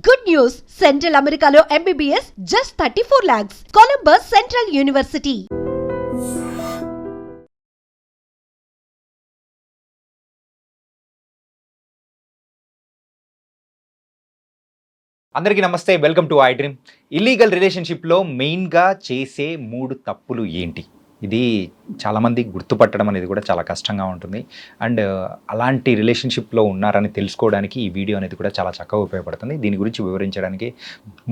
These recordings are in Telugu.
Good news! Central Americano MBBS just 34 lakhs. Columbus Central University. అందరికీ నమస్తే, welcome to I dream. Illegal రిలేషన్షిప్లో మెయిన్గా చేసే 3 తప్పులు ఏంటి? ఇది చాలామంది గుర్తుపట్టడం అనేది కూడా చాలా కష్టంగా ఉంటుంది. అండ్ అలాంటి రిలేషన్షిప్లో ఉన్నారని తెలుసుకోవడానికి ఈ వీడియో అనేది కూడా చాలా చక్కగా ఉపయోగపడుతుంది. దీని గురించి వివరించడానికి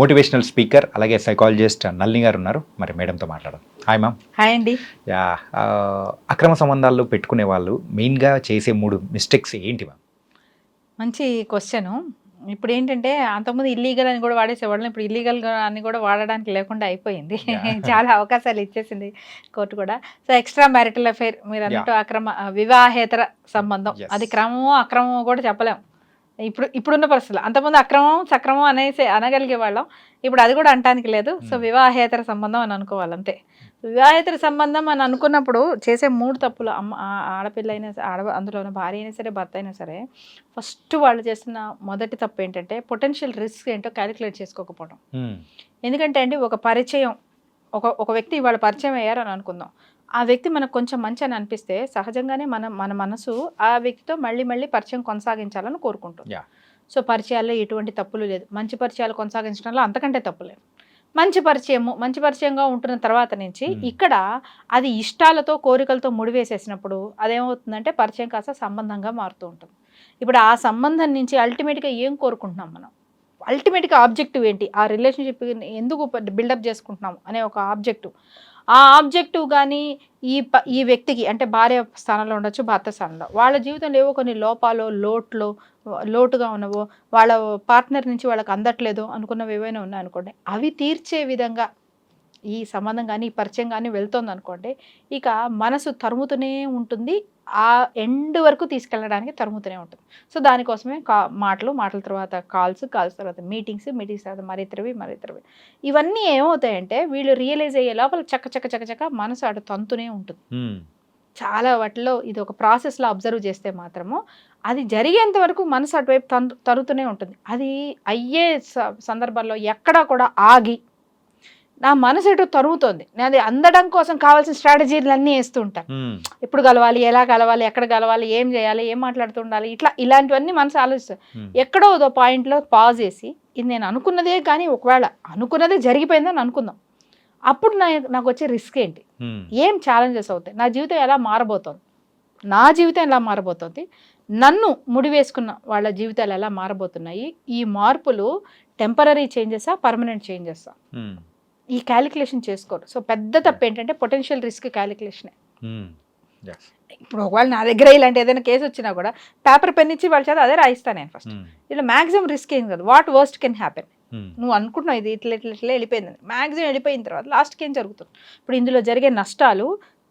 మోటివేషనల్ స్పీకర్ అలాగే సైకాలజిస్ట్ నళిని గారు ఉన్నారు. మరి మేడంతో మాట్లాడదాం. Hi ma'am. హాయ్ అండి. అక్రమ సంబంధాలు పెట్టుకునే వాళ్ళు మెయిన్గా చేసే 3 మిస్టేక్స్ ఏంటి మ్యామ్? మంచి క్వశ్చను. ఇప్పుడు ఏంటంటే అంతకుముందు ఇల్లీగల్ అని కూడా వాడేసేవాళ్ళం, ఇప్పుడు ఇల్లీగల్ అని కూడా వాడడానికి లేకుండా అయిపోయింది. చాలా అవకాశాలు ఇచ్చేసింది కోర్టు కూడా. సో ఎక్స్ట్రా మ్యారిటల్ అఫైర్ మీరు అన్నట్టు వివాహేతర సంబంధం, అది క్రమమో అక్రమమో కూడా చెప్పలేం ఇప్పుడున్న పరిస్థితులు. అంతకుముందు అక్రమం సక్రమం అనగలిగే వాళ్ళం, ఇప్పుడు అది కూడా అనటానికి లేదు. సో వివాహేతర సంబంధం అని అనుకోవాలి అంతే. వివాహేతర సంబంధం అని అనుకున్నప్పుడు చేసే 3 తప్పులు, ఆడపిల్ల అయినా అందులో ఉన్న భార్య అయినా సరే భర్త అయినా సరే, ఫస్ట్ వాళ్ళు చేస్తున్న మొదటి తప్పు ఏంటంటే పొటెన్షియల్ రిస్క్ ఏంటో క్యాలిక్యులేట్ చేసుకోకపోవడం. ఎందుకంటే అండి, ఒక పరిచయం, ఒక వ్యక్తి వాళ్ళు పరిచయం అయ్యారని అనుకుందాం. ఆ వ్యక్తి మనకు కొంచెం మంచి అని అనిపిస్తే సహజంగానే మన మనసు ఆ వ్యక్తితో మళ్ళీ పరిచయం కొనసాగించాలని కోరుకుంటుంది. సో పరిచయాల్లో ఎటువంటి తప్పులు లేదు. మంచి పరిచయాలు కొనసాగించడంలో అంతకంటే తప్పు లేదు. మంచి పరిచయంగా ఉంటున్న తర్వాత నుంచి ఇక్కడ అది ఇష్టాలతో కోరికలతో ముడివేసేసినప్పుడు అదేమవుతుందంటే పరిచయం కాస్త సంబంధంగా మారుతూ ఉంటుంది. ఇప్పుడు ఆ సంబంధం నుంచి అల్టిమేట్గా ఏం కోరుకుంటున్నాం మనం, అల్టిమేట్గా ఆబ్జెక్టివ్ ఏంటి, ఆ రిలేషన్షిప్ ఎందుకు బిల్డప్ చేసుకుంటున్నాం అనే ఒక ఆబ్జెక్టివ్. ఆ ఆబ్జెక్టివ్ కానీ ఈ వ్యక్తికి అంటే భార్య స్థానంలో ఉండొచ్చు, భర్త స్థానంలో, వాళ్ళ జీవితంలో ఏవో కొన్ని లోటుగా ఉన్నవో, వాళ్ళ పార్ట్నర్ నుంచి వాళ్ళకి అందట్లేదు అనుకున్నవి ఏవైనా ఉన్నాయనుకోండి, అవి తీర్చే విధంగా ఈ సంబంధం కానీ ఈ పరిచయం కానీ వెళ్తుంది అనుకోండి, ఇక మనసు తరుముతూనే ఉంటుంది, ఆ ఎండ్ వరకు తీసుకెళ్ళడానికి తరుముతూనే ఉంటుంది. సో దానికోసమే మాటల తర్వాత కాల్స్ తర్వాత మీటింగ్స్ తర్వాత మరితరవి ఇవన్నీ ఏమవుతాయంటే వీళ్ళు రియలైజ్ అయ్యే లోపల చక్క మనసు అటు తంతునే ఉంటుంది. చాలా వాటిలో ఇది ఒక ప్రాసెస్లో అబ్జర్వ్ చేస్తే మాత్రము అది జరిగేంత వరకు మనసు అటువైపు తరుతూనే ఉంటుంది. అది అయ్యే సందర్భాల్లో ఎక్కడా కూడా ఆగి నా మనసు ఎటు తరుగుతోంది, అది అందడం కోసం కావాల్సిన స్ట్రాటజీలు అన్నీ వేస్తూ ఉంటాను. ఎప్పుడు కలవాలి, ఎలా కలవాలి, ఎక్కడ కలవాలి, ఏం చేయాలి, ఏం మాట్లాడుతూ ఉండాలి, ఇలాంటివన్నీ మనసు ఆలోచిస్తాను. ఎక్కడో ఓ పాయింట్లో పాజ్ చేసి ఇది నేను అనుకున్నదే, కానీ ఒకవేళ అనుకున్నదే జరిగిపోయిందని అనుకుందాం, అప్పుడు నాకు వచ్చే రిస్క్ ఏంటి, ఏం ఛాలెంజెస్ అవుతాయి, నా జీవితం ఎలా మారబోతోంది, నన్ను ముడివేసుకున్న వాళ్ళ జీవితాలు ఎలా మారబోతున్నాయి, ఈ మార్పులు టెంపరీ చేంజెసా పర్మనెంట్ చేంజెసా, ఈ క్యాలిక్యులేషన్ చేసుకోరు. సో పెద్ద తప్పు ఏంటంటే పొటెన్షియల్ రిస్క్ క్యాలిక్యులేషనే. ఇప్పుడు ఒకవేళ నా దగ్గర ఇలాంటి ఏదైనా కేసు వచ్చినా కూడా పేపర్ పెన్ ఇచ్చి వాళ్ళ చేత అదే రాయిస్తాను నేను ఫస్ట్. ఇలా మ్యాక్సిమం రిస్క్ ఏం కాదు, వాట్ వర్స్ట్ కెన్ హ్యాపెన్. నువ్వు అనుకుంటున్నావు ఇది ఇట్లా వెళ్ళిపోయింది, మ్యాక్సిమం వెళ్ళిపోయిన తర్వాత లాస్ట్కి ఏం జరుగుతుంది, ఇప్పుడు ఇందులో జరిగే నష్టాలు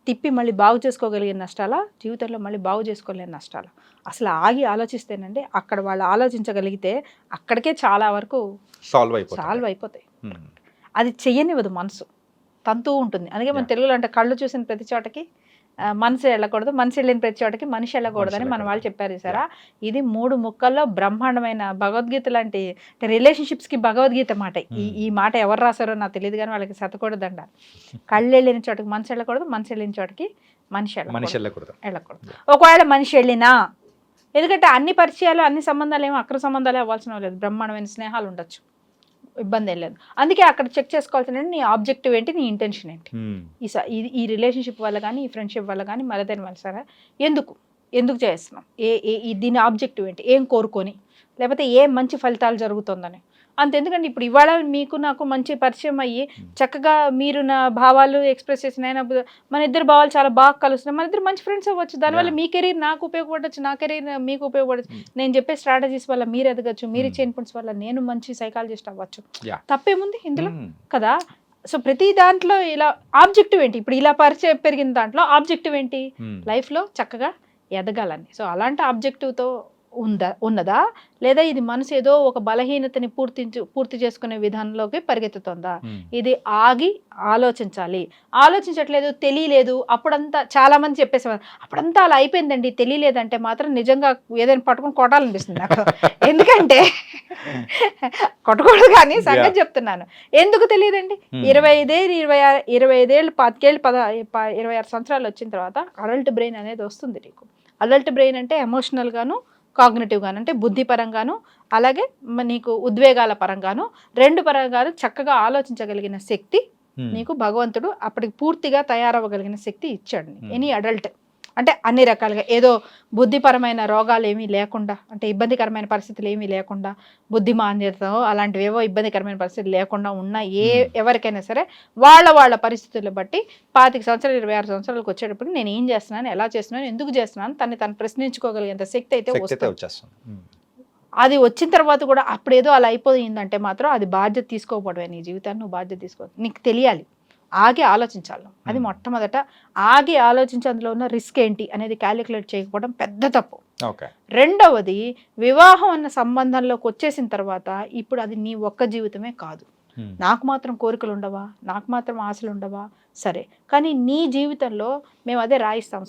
తిప్పి మళ్ళీ బాగు చేసుకోగలిగే నష్టాలా, జీవితంలో మళ్ళీ బాగు చేసుకోలేని నష్టాలా, అసలు ఆగి ఆలోచిస్తేనండి అక్కడ వాళ్ళు ఆలోచించగలిగితే అక్కడికే చాలా వరకు సాల్వ్ అయిపోతాయి. అది చెయ్యనివ్వదు, మనసు తంతూ ఉంటుంది. అందుకే మన తెలుగులో అంటే కళ్ళు చూసిన ప్రతి చోటకి మనసు వెళ్ళకూడదు, మనసు వెళ్ళిన ప్రతి చోటకి మనిషి వెళ్ళకూడదని మన వాళ్ళు చెప్పారు సారా. ఇది 3 ముక్కల్లో బ్రహ్మాండమైన భగవద్గీత లాంటి రిలేషన్షిప్స్కి భగవద్గీత మాట. ఈ మాట ఎవరు రాశారో నాకు తెలియదు, కానీ వాళ్ళకి శతకూడదు అంటారు. కళ్ళు వెళ్ళిన చోటకి మనసు వెళ్ళకూడదు, మనసు వెళ్ళిన చోటకి మనిషి వెళ్ళకూడదు. ఒకవేళ మనిషి వెళ్ళినా, ఎందుకంటే అన్ని పరిచయాలు అన్ని సంబంధాలు ఏమో అక్రమ సంబంధాలే అవ్వాల్సిన లేదు, బ్రహ్మాండమైన స్నేహాలు ఉండొచ్చు, ఇబ్బంది ఏం లేదు. అందుకే అక్కడ చెక్ చేసుకోవాల్సిన నీ ఆబ్జెక్టివ్ ఏంటి, నీ ఇంటెన్షన్ ఏంటి, ఈ రిలేషన్షిప్ వల్ల కానీ ఈ ఫ్రెండ్షిప్ వల్ల కానీ మరదైన వల్ల సరే ఎందుకు చేస్తున్నాం, దీని ఆబ్జెక్టివ్ ఏంటి, ఏం కోరుకొని, లేకపోతే ఏ మంచి ఫలితాలు జరుగుతుందని. ఎందుకంటే ఇప్పుడు ఇవాళ మీకు నాకు మంచి పరిచయం అయ్యి చక్కగా మీరు నా భావాలు ఎక్స్ప్రెస్ చేసిన మన ఇద్దరు భావాలు చాలా బాగా కలుస్తున్నాయి, మన ఇద్దరు మంచి ఫ్రెండ్స్ అవ్వచ్చు, దానివల్ల మీ కెరీర్ నాకు ఉపయోగపడవచ్చు, నా కెరీర్ మీకు ఉపయోగపడచ్చు, నేను చెప్పే స్ట్రాటజీస్ వల్ల మీరు ఎదగచ్చు, మీరు ఇచ్చే ఇన్పుట్స్ వల్ల నేను మంచి సైకాలజిస్ట్ అవ్వచ్చు, తప్పేముంది ఇందులో కదా. సో ప్రతి దాంట్లో ఇలా ఆబ్జెక్టివ్ ఏంటి, ఇప్పుడు ఇలా పరిచయం పెరిగిన దాంట్లో ఆబ్జెక్టివ్ ఏంటి, లైఫ్లో చక్కగా ఎదగాలని. సో అలాంటి ఆబ్జెక్టివ్తో ఉన్నదా, లేదా ఇది మనసు ఏదో ఒక బలహీనతని పూర్తి చేసుకునే విధానంలోకి పరిగెత్తుతుందా? ఇది ఆగి ఆలోచించాలి. ఆలోచించట్లేదు, తెలియలేదు, అప్పుడంతా చాలా మంది చెప్పేసేవారు అప్పుడంతా అలా అయిపోయిందండి, తెలియలేదంటే మాత్రం నిజంగా ఏదైనా పట్టుకుని కొట్టాలనిపిస్తుంది నాకు. ఎందుకంటే కొట్టకూడదు కానీ సంగతి చెప్తున్నాను. ఎందుకు తెలియదండి? 25 ఏళ్ళు 25 ఏళ్ళు 26 సంవత్సరాలు వచ్చిన తర్వాత అడల్ట్ బ్రెయిన్ అనేది వస్తుంది నీకు. అడల్ట్ బ్రెయిన్ అంటే ఎమోషనల్ గాను కాగ్నిటివ్ గాను, అంటే బుద్ధి పరంగాను అలాగే నీకు ఉద్వేగాల పరంగాను, రెండు పరంగాను చక్కగా ఆలోచించగలిగిన శక్తి నీకు భగవంతుడు అప్పటికి పూర్తిగా తయారవ్వగలిగిన శక్తి ఇచ్చాడు ఎనీ అడల్ట్. అంటే అన్ని రకాలుగా ఏదో బుద్ధిపరమైన రోగాలు ఏమీ లేకుండా, అంటే ఇబ్బందికరమైన పరిస్థితులు ఏమీ లేకుండా, బుద్ధిమాంద్యత అలాంటివి ఏవో ఇబ్బందికరమైన పరిస్థితులు లేకుండా ఉన్న ఎవరికైనా సరే వాళ్ళ పరిస్థితులను బట్టి 25 సంవత్సరాలు 26 సంవత్సరాలకు వచ్చేటప్పుడు నేను ఏం చేస్తున్నాను, ఎలా చేస్తున్నాను, ఎందుకు చేస్తున్నాను తను ప్రశ్నించుకోగలిగేంత శక్తి అయితే వస్తుంది. అది వచ్చిన తర్వాత కూడా అప్పుడేదో అలా అయిపోయిందంటే మాత్రం అది బాధ్యత తీసుకోకపోవడమే. నీ జీవితాన్ని నువ్వు బాధ్యత తీసుకోవాలి. నీకు తెలియాలి, ఆగి ఆలోచించాలి. అది మొట్టమొదట ఆగి ఆలోచించి అందులో ఉన్న రిస్క్ ఏంటి అనేది క్యాలిక్యులేట్ చేయకపోవడం పెద్ద తప్పు. రెండవది, వివాహం అన్న సంబంధంలోకి వచ్చేసిన తర్వాత ఇప్పుడు అది నీ ఒక్క జీవితమే కాదు. నాకు మాత్రం కోరికలు ఉండవా, నాకు మాత్రం ఆశలు ఉండవా, సరే, కానీ నీ జీవితంలో మేము అదే రాయిస్తాం,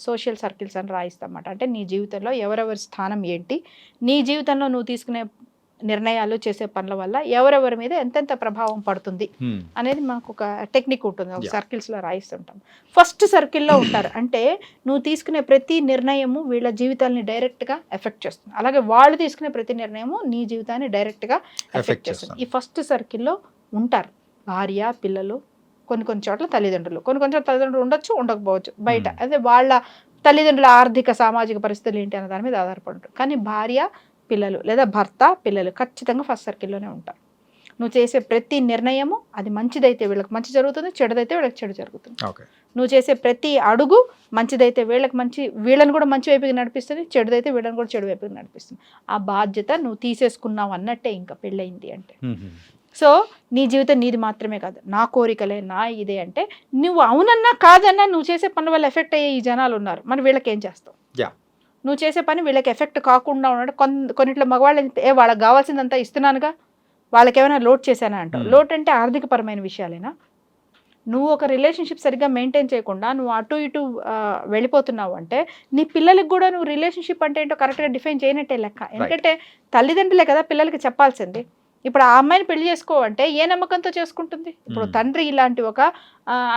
సోషల్ సర్కిల్స్ అని రాయిస్తాం అన్నమాట. అంటే నీ జీవితంలో ఎవరెవరి స్థానం ఏంటి, నీ జీవితంలో నువ్వు తీసుకునే నిర్ణయాలు చేసే పనుల వల్ల ఎవరెవరి మీద ఎంతెంత ప్రభావం పడుతుంది అనేది మాకు ఒక టెక్నిక్ ఉంటుంది, ఒక సర్కిల్స్లో రాయిస్తుంటాం. ఫస్ట్ సర్కిల్లో ఉంటారు అంటే నువ్వు తీసుకునే ప్రతి నిర్ణయము వీళ్ళ జీవితాన్ని డైరెక్ట్గా ఎఫెక్ట్ చేస్తుంది, అలాగే వాళ్ళు తీసుకునే ప్రతి నిర్ణయము నీ జీవితాన్ని డైరెక్ట్గా ఎఫెక్ట్ చేస్తుంది. ఈ ఫస్ట్ సర్కిల్లో ఉంటారు భార్య, పిల్లలు, కొన్ని చోట్ల తల్లిదండ్రులు, కొన్ని చోట్ల తల్లిదండ్రులు ఉండొచ్చు, ఉండకపోవచ్చు బయట. అదే వాళ్ళ తల్లిదండ్రుల ఆర్థిక సామాజిక పరిస్థితులు ఏంటి అనే దాని మీద ఆధారపడి ఉంటుంది. కానీ భార్య, పిల్లలు లేదా భర్త, పిల్లలు ఖచ్చితంగా ఫస్ట్ సర్కిల్లోనే ఉంటారు. నువ్వు చేసే ప్రతి నిర్ణయము అది మంచిదైతే వీళ్ళకి మంచి జరుగుతుంది, చెడుదైతే వీళ్ళకి చెడు జరుగుతుంది. నువ్వు చేసే ప్రతి అడుగు మంచిదైతే వీళ్ళకి మంచి, వీళ్ళని కూడా మంచి వైపుకి నడిపిస్తుంది, చెడుదైతే వీళ్ళని కూడా చెడు వైపుకి నడిపిస్తుంది. ఆ బాధ్యత నువ్వు తీసేసుకున్నావు అన్నట్టే ఇంకా పెళ్ళయింది అంటే. సో నీ జీవితం నీది మాత్రమే కాదు, నా కోరికలే, నా ఇదే అంటే నువ్వు అవునన్నా కాదన్నా నువ్వు చేసే పనుల వల్ల ఎఫెక్ట్ అయ్యే ఈ జనాలు ఉన్నారు, మరి వీళ్ళకి ఏం చేస్తావు? నువ్వు చేసే పని వీళ్ళకి ఎఫెక్ట్ కాకుండా ఉన్నాడు. కొన్నిట్లో మగవాళ్ళు వాళ్ళకి కావాల్సిందంతా ఇస్తున్నానుగా, వాళ్ళకి ఏమైనా లోడ్ చేశానా అంటావు. లోడ్ అంటే ఆర్థికపరమైన విషయాలేనా? నువ్వు ఒక రిలేషన్షిప్ సరిగ్గా మెయింటైన్ చేయకుండా నువ్వు అటు ఇటు వెళ్ళిపోతున్నావు అంటే నీ పిల్లలకి కూడా నువ్వు రిలేషన్షిప్ అంటే ఏంటో కరెక్ట్గా డిఫైన్ చేయనట్టే లెక్క. ఎందుకంటే తల్లిదండ్రులే కదా పిల్లలకి చెప్పాల్సింది. ఇప్పుడు ఆ అమ్మాయిని పెళ్లి చేసుకోవంటే ఏ నమ్మకంతో చేసుకుంటుంది? ఇప్పుడు తండ్రి ఇలాంటి ఒక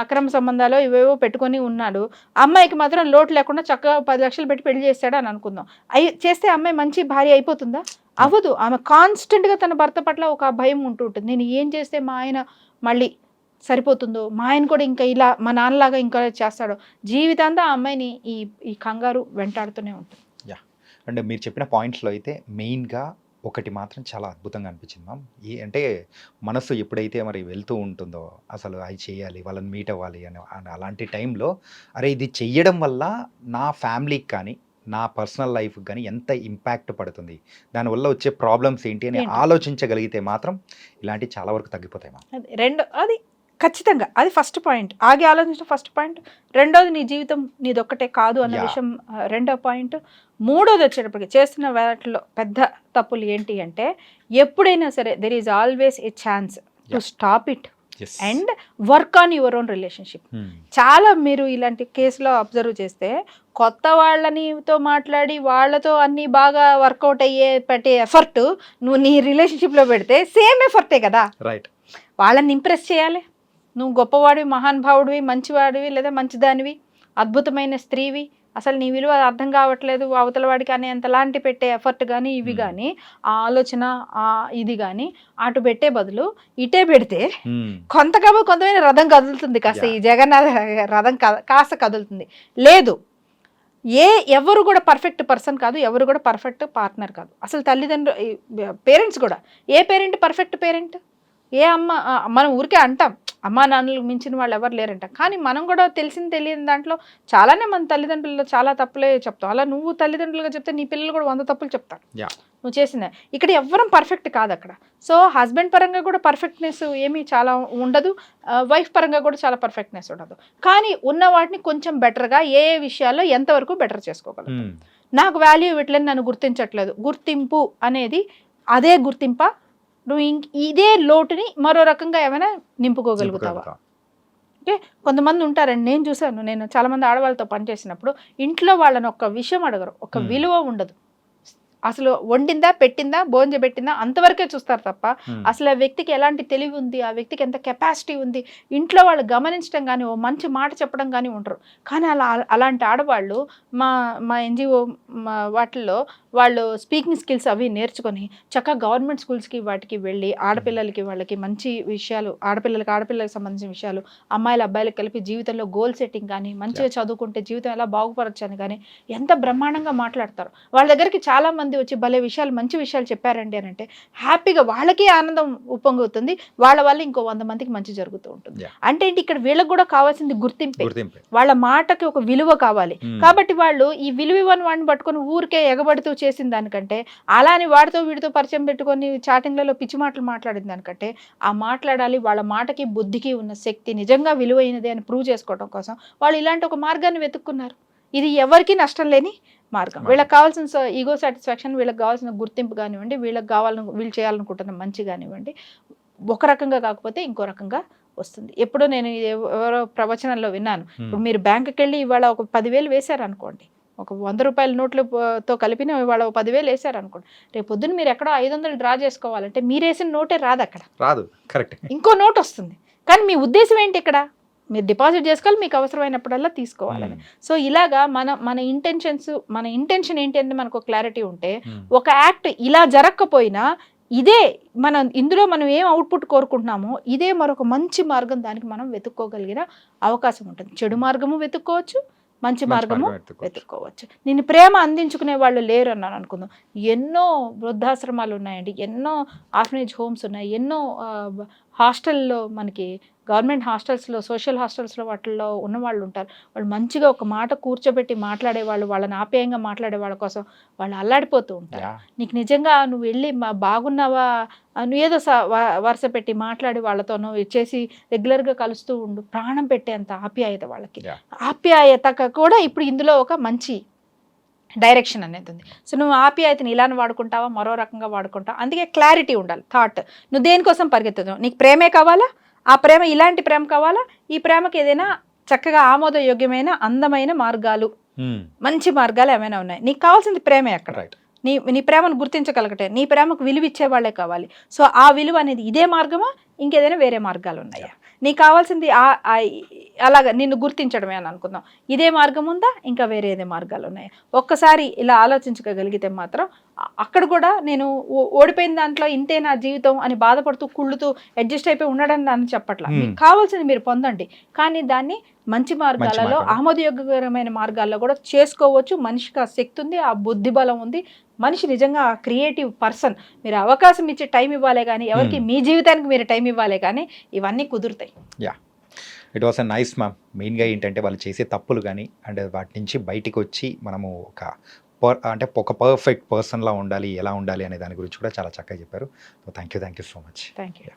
అక్రమ సంబంధాలు ఇవేవో పెట్టుకొని ఉన్నాడు, అమ్మాయికి మాత్రం లోటు లేకుండా చక్కగా 10 లక్షలు పెట్టి పెళ్లి చేస్తాడు అని అనుకుందాం. చేస్తే అమ్మాయి మంచి భార్య అయిపోతుందా? అవ్వదు. ఆమె కాన్స్టెంట్గా తన భర్త పట్ల ఒక భయం ఉంటూ ఉంటుంది. నేను ఏం చేస్తే మా ఆయన మళ్ళీ సరిపోతుందో, మా ఆయన కూడా ఇంకా ఇలా మా నాన్నలాగా ఇంకా చేస్తాడో, జీవితాంతా ఆ అమ్మాయిని ఈ కంగారు వెంటాడుతూనే ఉంటుంది. అంటే మీరు చెప్పిన పాయింట్స్లో అయితే మెయిన్గా ఒకటి మాత్రం చాలా అద్భుతంగా అనిపించింది మ్యామ్. అంటే మనసు ఎప్పుడైతే మరి వెళ్తూ ఉంటుందో అసలు అది చేయాలి, వాళ్ళని మీట్ అవ్వాలి అని అలాంటి టైంలో అరే ఇది చెయ్యడం వల్ల నా ఫ్యామిలీకి కానీ నా పర్సనల్ లైఫ్కి కానీ ఎంత ఇంపాక్ట్ పడుతుంది, దానివల్ల వచ్చే ప్రాబ్లమ్స్ ఏంటి అని ఆలోచించగలిగితే మాత్రం ఇలాంటివి చాలా వరకు తగ్గిపోతాయి మ్యామ్. అది ఖచ్చితంగా అది ఫస్ట్ పాయింట్, ఆగి ఆలోచించడం ఫస్ట్ పాయింట్. రెండోది నీ జీవితం నీదొక్కటే కాదు అన్న విషయం రెండో పాయింట్. మూడోది వచ్చేటప్పటికి చేస్తున్న వాటిలో పెద్ద తప్పులు ఏంటి అంటే ఎప్పుడైనా సరే there is always a chance to stop it and work on your own relationship. చాలా మీరు ఇలాంటి కేసులో అబ్జర్వ్ చేస్తే కొత్త వాళ్ళనితో మాట్లాడి వాళ్ళతో అన్ని బాగా వర్కౌట్ అయ్యే పెట్టే ఎఫర్ట్ నువ్వు నీ రిలేషన్షిప్లో పెడితే సేమ్ ఎఫర్టే కదా. రైట్, వాళ్ళని ఇంప్రెస్ చేయాలి, నువ్వు గొప్పవాడివి, మహానుభావుడివి, మంచివాడివి లేదా మంచిదానివి, అద్భుతమైన స్త్రీవి, అసలు నీ విలువ అర్థం కావట్లేదు అవతల వాడికి అనేంతలాంటి పెట్టే ఎఫర్ట్ కానీ ఇవి కానీ ఆ ఆలోచన ఇది కానీ అటు పెట్టే బదులు ఇటే పెడితే కొంతమైన రథం కదులుతుంది కాస్త, ఈ జగన్నాథ రథం కాస్త కదులుతుంది. లేదు, ఎవరు కూడా పర్ఫెక్ట్ పర్సన్ కాదు, ఎవరు కూడా పర్ఫెక్ట్ పార్ట్నర్ కాదు. అసలు తల్లిదండ్రులు పేరెంట్స్ కూడా, ఏ పేరెంట్ పర్ఫెక్ట్ పేరెంట్? ఏ అమ్మ, మనం ఊరికే అంటాం అమ్మా నాన్నలకు మించిన వాళ్ళు ఎవరు లేరంట, కానీ మనం కూడా తెలియని దాంట్లో చాలానే మన తల్లిదండ్రుల్లో చాలా తప్పులే చెప్తాం. అలా నువ్వు తల్లిదండ్రులుగా చెప్తే నీ పిల్లలు కూడా 100 తప్పులు చెప్తారు నువ్వు చేసిందే. ఇక్కడ ఎవ్వరం పర్ఫెక్ట్ కాదు అక్కడ. సో హస్బెండ్ పరంగా కూడా పర్ఫెక్ట్నెస్ ఏమీ చాలా ఉండదు, వైఫ్ పరంగా కూడా చాలా పర్ఫెక్ట్నెస్ ఉండదు. కానీ ఉన్న వాటిని కొంచెం బెటర్గా ఏ విషయాల్లో ఎంతవరకు బెటర్ చేసుకోగలరు. నాకు వాల్యూ ఇవ్వట్లేదు, నన్ను గుర్తించట్లేదు. గుర్తింపు అనేది అదే గుర్తింప, నువ్వు ఇదే లోటుని మరో రకంగా ఏమైనా నింపుకోగలుగుతావా? ఓకే, కొంతమంది ఉంటారండి, నేను చూశాను, నేను చాలామంది ఆడవాళ్ళతో పనిచేసినప్పుడు ఇంట్లో వాళ్ళని ఒక్క విషయం అడగరు, ఒక విలువ ఉండదు. అసలు వండిందా, పెట్టిందా, భోజనం పెట్టిందా అంతవరకే చూస్తారు తప్ప అసలు ఆ వ్యక్తికి ఎలాంటి తెలివి ఉంది, ఆ వ్యక్తికి ఎంత కెపాసిటీ ఉంది, ఇంట్లో వాళ్ళు గమనించడం కానీ ఓ మంచి మాట చెప్పడం కానీ ఉండరు. కానీ అలాంటి ఆడవాళ్ళు మా ఎన్జిఓ వాటిల్లో వాళ్ళు స్పీకింగ్ స్కిల్స్ అవి నేర్చుకొని చక్కగా గవర్నమెంట్ స్కూల్స్కి వాటికి వెళ్ళి ఆడపిల్లలకి వాళ్ళకి మంచి విషయాలు, ఆడపిల్లలకి సంబంధించిన విషయాలు, అమ్మాయిలు అబ్బాయిలకు కలిపి జీవితంలో గోల్ సెట్టింగ్ కానీ, మంచిగా చదువుకుంటే జీవితం ఎలా బాగుపరచని కానీ ఎంత బ్రహ్మాండంగా మాట్లాడతారు. వాళ్ళ దగ్గరికి చాలా మంది వచ్చి భలే విషయాలు, మంచి విషయాలు చెప్పారండి అని అంటే హ్యాపీగా వాళ్ళకి ఆనందం ఉప్పొంగుతుంది, వాళ్ళ వల్ల ఇంకో 100 మందికి మంచి జరుగుతూ ఉంటుంది. అంటే ఏంటి, ఇక్కడ వీళ్ళకి కూడా కావాల్సింది గుర్తింపే, వాళ్ళ మాటకి ఒక విలువ కావాలి. కాబట్టి వాళ్ళు ఈ విలువ ఇవ్వని వాడిని పట్టుకొని ఊరికే ఎగబడుతూ చేసిన దానికంటే, అలాని వాడితో వీడితో పరిచయం పెట్టుకొని చాటింగ్లలో పిచ్చి మాటలు మాట్లాడిన దానికంటే, ఆ మాట్లాడాలి, వాళ్ళ మాటకి బుద్ధికి ఉన్న శక్తి నిజంగా విలువైనది అని ప్రూవ్ చేసుకోవడం కోసం వాళ్ళు ఇలాంటి ఒక మార్గాన్ని వెతుక్కున్నారు. ఇది ఎవరికి నష్టం లేని మార్గం. వీళ్ళకి కావాల్సిన ఈగో సాటిస్ఫాక్షన్, వీళ్ళకి కావాల్సిన గుర్తింపు కానివ్వండి, వీళ్ళు చేయాలనుకుంటున్న మంచి కానివ్వండి, ఒక రకంగా కాకపోతే ఇంకో రకంగా వస్తుంది. ఎప్పుడో నేను ఎవరో ప్రవచనంలో విన్నాను, ఇప్పుడు మీరు బ్యాంకుకి వెళ్ళి ఇవాళ ఒక 10,000 వేశారనుకోండి, ఒక 100 రూపాయల నోట్లతో కలిపిన ఇవాళ 10,000 వేశారనుకోండి, రేపు పొద్దున్న మీరు ఎక్కడో 500 డ్రా చేసుకోవాలంటే మీరు వేసిన నోటే రాదు, అక్కడ రాదు, కరెక్ట్, ఇంకో నోట్ వస్తుంది. కానీ మీ ఉద్దేశం ఏంటి, ఇక్కడ మీరు డిపాజిట్ చేసుకోవాలి, మీకు అవసరమైనప్పుడల్లా తీసుకోవాలని. సో ఇలాగా మన ఇంటెన్షన్ ఏంటి అంటే మనకు క్లారిటీ ఉంటే, ఒక యాక్ట్ ఇలా జరగకపోయినా ఇదే ఇందులో మనం ఏం అవుట్పుట్ కోరుకుంటున్నామో ఇదే మరొక మంచి మార్గం, దానికి మనం వెతుక్కోగలిగిన అవకాశం ఉంటుంది. చెడు మార్గము వెతుక్కోవచ్చు, మంచి మార్గము వెతుక్కోవచ్చు. నేను ప్రేమ అందించుకునే వాళ్ళు లేరు అన్నాను అనుకుందాం, ఎన్నో వృద్ధాశ్రమాలు ఉన్నాయండి, ఎన్నో ఆర్ఫనేజ్ హోమ్స్ ఉన్నాయి, ఎన్నో హాస్టల్లో, మనకి గవర్నమెంట్ హాస్టల్స్లో, సోషల్ హాస్టల్స్లో వాటిల్లో ఉన్న వాళ్ళు ఉంటారు. వాళ్ళు మంచిగా ఒక మాట కూర్చోబెట్టి మాట్లాడేవాళ్ళు, వాళ్ళని ఆప్యాయంగా మాట్లాడే వాళ్ళ కోసం వాళ్ళు అల్లాడిపోతూ ఉంటారు. నీకు నిజంగా నువ్వు వెళ్ళి బాగున్నావా, నువ్వు ఏదో వరుస పెట్టి మాట్లాడి వాళ్ళతో నువ్వు చేసి రెగ్యులర్గా కలుస్తూ ఉండు, ప్రాణం పెట్టేంత ఆప్యాయత వాళ్ళకి. ఆప్యాయత కూడా ఇప్పుడు ఇందులో ఒక మంచి డైరెక్షన్ అనేది ఉంది. సో నువ్వు ఆప్యాయతని ఇలానే వాడుకుంటావా, మరో రకంగా వాడుకుంటావా, అందుకే క్లారిటీ ఉండాలి థాట్. నువ్వు దేనికోసం పరిగెత్తుతావు, నీకు ప్రేమే కావాలా, ఆ ప్రేమ ఇలాంటి ప్రేమ కావాలా, ఈ ప్రేమకి ఏదైనా చక్కగా ఆమోదయోగ్యమైన అందమైన మార్గాలు, మంచి మార్గాలు ఏమైనా ఉన్నాయి, నీకు కావాల్సింది ప్రేమే. అక్కడ నీ ప్రేమను గుర్తించగలగటే, నీ ప్రేమకు విలువ ఇచ్చే వాళ్ళే కావాలి. సో ఆ విలువ అనేది ఇదే మార్గమా, ఇంకేదైనా వేరే మార్గాలు ఉన్నాయా, నీకు కావాల్సింది అలాగా నిన్ను గుర్తించడమే అని అనుకుందాం, ఇదే మార్గం ఉందా, ఇంకా వేరే ఏదే మార్గాలు ఉన్నాయా, ఒక్కసారి ఇలా ఆలోచించగలిగితే మాత్రం అక్కడ కూడా నేను ఓడిపోయిన దాంట్లో ఇంతే నా జీవితం అని బాధపడుతూ కుళ్ళుతూ అడ్జస్ట్ అయిపోయి ఉండడం అని చెప్పట్లా. మీకు కావాల్సింది మీరు పొందండి, కానీ దాన్ని మంచి మార్గాలలో, ఆమోదయోగ్యకరమైన మార్గాల్లో కూడా చేసుకోవచ్చు. మనిషికి ఆ శక్తి ఉంది, ఆ బుద్ధి బలం ఉంది, మనిషి నిజంగా క్రియేటివ్ పర్సన్. మీరు అవకాశం ఇచ్చే టైం ఇవ్వాలే కానీ, ఎవరికి మీ జీవితానికి మీరు టైం ఇవ్వాలే కానీ ఇవన్నీ కుదురుతాయి. It was a nice ma'am. మెయిన్గా ఏంటంటే వాళ్ళు చేసే తప్పులు కానీ అండ్ వాటి నుంచి బయటికి వచ్చి మనము ఒక పర్ఫెక్ట్ పర్సన్లా ఉండాలి, ఎలా ఉండాలి అనే దాని గురించి కూడా చాలా చక్కగా చెప్పారు. So thank you so much. Thank you.